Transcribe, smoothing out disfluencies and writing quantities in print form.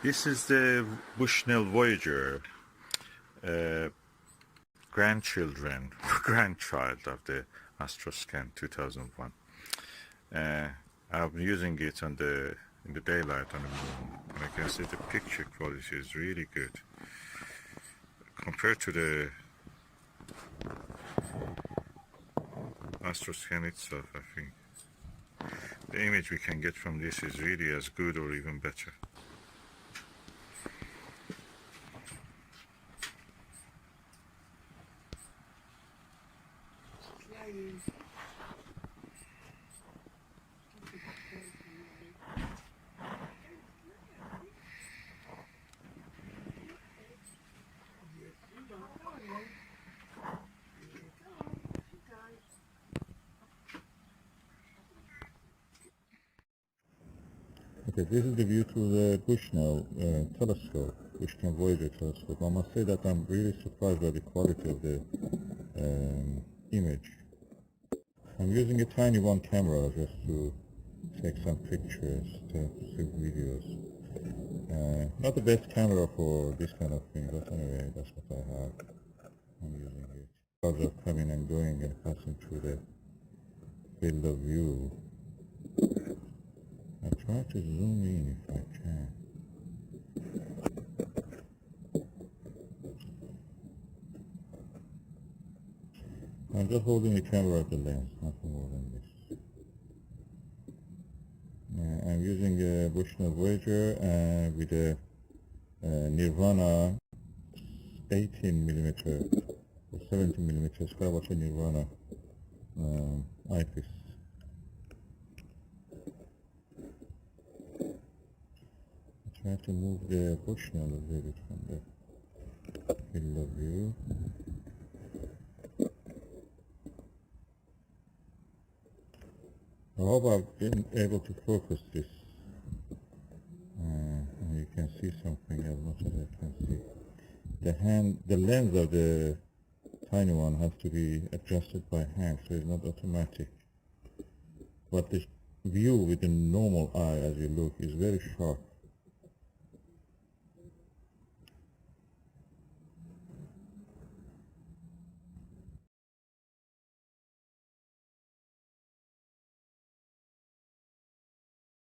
This is the Bushnell Voyager, grandchild of the Astroscan 2001. I'm using it in the daylight on the moon, and I can see the picture quality is really good compared to the Astroscan itself. I think the image we can get from this is really as good or even better. Okay, this is the view through the Bushnell telescope, Bushnell Voyager telescope. I must say that I'm really surprised by the quality of the image. I'm using a tiny one camera just to take some pictures, some videos. Not the best camera for this kind of thing, but anyway, that's what I have. I'm using it. Clouds are coming and going and passing through the field of view. I'll try to zoom in if I can. I'm just holding the camera at the lens, nothing more than this. I'm using a Bushnell Voyager with a Nirvana 18mm or 17mm SkyWatcher Nirvana eyepiece. Try to move the Bushnell a little bit from the field of view. I hope I've been able to focus this. You can see something as much as I can see. The lens of the tiny one has to be adjusted by hand, so it's not automatic. But the view with the normal eye as you look is very sharp.